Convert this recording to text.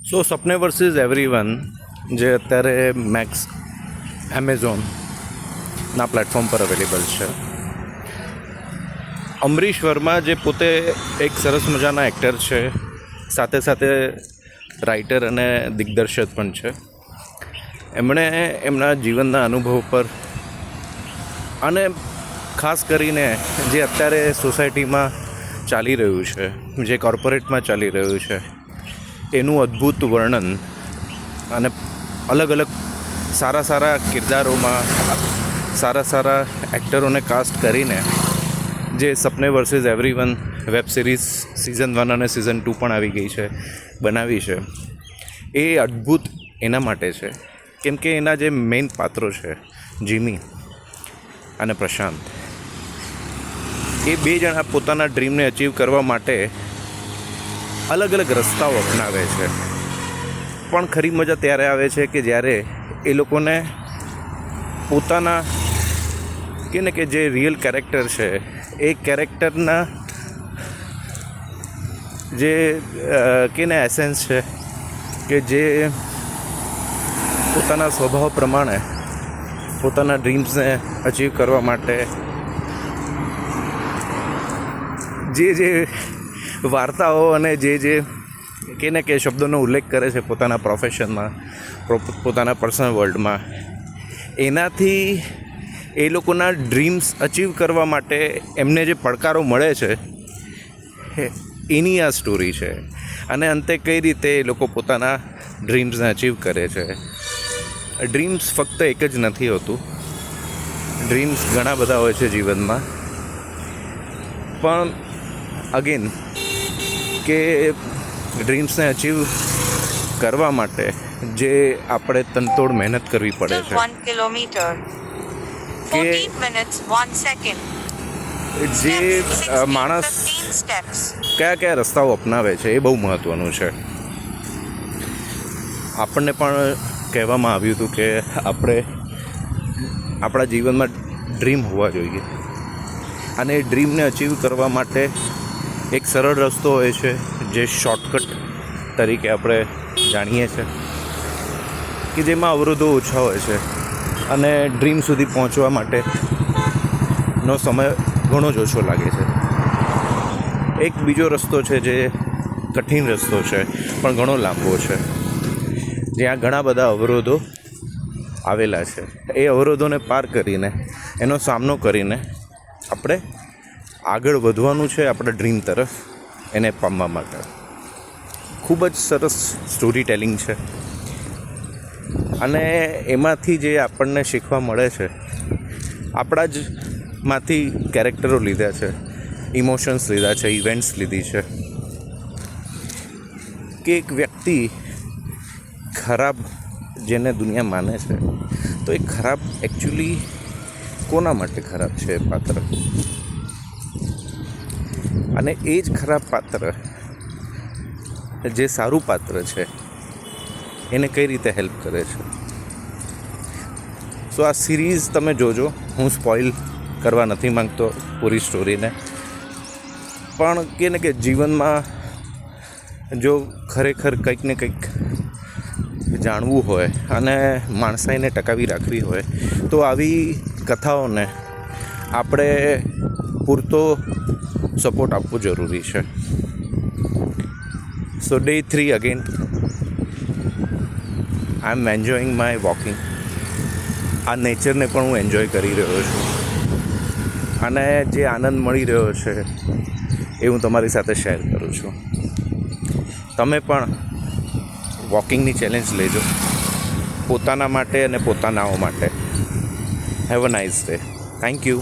સપને versus everyone જે અત્યારે max એમેઝોનના platform પર અવેલેબલ છે. અમરીશ વર્મા જે પોતે એક સરસ મજાના એક્ટર છે, સાથે સાથે રાઇટર અને દિગ્દર્શક પણ છે. એમણે એમના જીવનના અનુભવ પર અને ખાસ કરીને જે અત્યારે સોસાયટીમાં ચાલી રહ્યું છે, જે કોર્પોરેટમાં ચાલી રહ્યું છે, એનું અદ્ભુત વર્ણન અને અલગ અલગ સારા કિરદારોમાં સારા એક્ટરોને કાસ્ટ કરીને જે Sapne versus everyone web series season 1 અને સિઝન 2 પણ આવી ગઈ છે, બનાવી છે. એ અદ્ભુત એના માટે છે કેમ કે એના જે મેઇન પાત્રો છે, જીમી અને પ્રશાંત, એ બે જણા પોતાના ડ્રીમને અચીવ કરવા માટે અલગ અલગ રસ્તાઓ અપનાવે છે. પણ ખરી મજા ત્યારે આવે છે કે જ્યારે એ લોકોને પોતાના કે જે રિયલ કેરેક્ટર છે, એ કેરેક્ટરના જે એસેન્સ છે, કે જે પોતાના સ્વભાવ પ્રમાણે પોતાના ડ્રીમ્સને અચીવ કરવા માટે જે વાર્તાઓ અને જે કે શબ્દોનો ઉલ્લેખ કરે છે પોતાના પ્રોફેશનમાં, પોતાના પર્સનલ વર્લ્ડમાં, એનાથી એ લોકોના ડ્રીમ્સ અચીવ કરવા માટે એમને જે પડકારો મળે છે, એની આ સ્ટોરી છે. અને અંતે કઈ રીતે એ લોકો પોતાના ડ્રીમ્સને અચીવ કરે છે. ડ્રીમ્સ ફક્ત એક જ નથી હોતું, ડ્રીમ્સ ઘણા બધા હોય છે જીવનમાં. પણ અગેન કે ડ્રીમ્સને અચીવ કરવા માટે જે આપણે તનતોડ મહેનત કરવી પડે છે, 1 કિલોમીટર કે 14 minutes 1 second જે માણસ કયા રસ્તાઓ અપનાવે છે, એ બહુ મહત્ત્વનું છે. આપણને પણ કહેવામાં આવ્યું હતું કે આપણે આપણા જીવનમાં ડ્રીમ હોવા જોઈએ, અને એ ડ્રીમને અચીવ કરવા માટે એક સરળ રસ્તો હોય છે, જે શોર્ટકટ તરીકે આપણે જાણીએ છીએ, કે જેમાં અવરોધો ઓછા હોય છે અને ડ્રીમ સુધી પહોંચવા માટેનો સમય ઘણો જ ઓછો લાગે છે. એક બીજો રસ્તો છે જે કઠિન રસ્તો છે, પણ ઘણો લાંબો છે, જ્યાં ઘણા બધા અવરોધો આવેલા છે. એ અવરોધોને પાર કરીને, એનો સામનો કરીને આપણે આગળ વધવાનું છે આપણા ડ્રીમ તરફ, એને પામવા માટે. ખૂબ જ સરસ સ્ટોરી ટેલિંગ છે, અને એમાંથી જે આપણને શીખવા મળે છે, આપણા જ માંથી કેરેક્ટરો લીધા છે, ઇમોશન્સ લીધા છે, ઇવેન્ટ્સ લીધી છે, કે એક વ્યક્તિ ખરાબ જેને દુનિયા માને છે, તો એ ખરાબ એકચ્યુઅલી કોના માટે ખરાબ છે એ પાત્ર, અને એ જ ખરાબ પાત્ર જે સારું પાત્ર છે એને કઈ રીતે હેલ્પ કરે છે. આ સિરીઝ તમે જોજો. હું સ્પોઇલ કરવા નથી માંગતો પૂરી સ્ટોરીને, પણ કે જીવનમાં જો ખરેખર કંઈક ને કંઈક જાણવું હોય અને માણસાઈને ટકાવી રાખવી હોય, તો આવી કથાઓને આપણે પૂરતો સપોર્ટ આપવો જરૂરી છે. Day 3 again I am enjoying my walking. આ નેચરને પણ હું એન્જોય કરી રહ્યો છું, અને જે આનંદ મળી રહ્યો છે એ હું તમારી સાથે શેર કરું છું. તમે પણ વોકિંગની ચેલેન્જ લેજો, પોતાના માટે અને પોતાનાઓ માટે. Have a nice day. Thank you.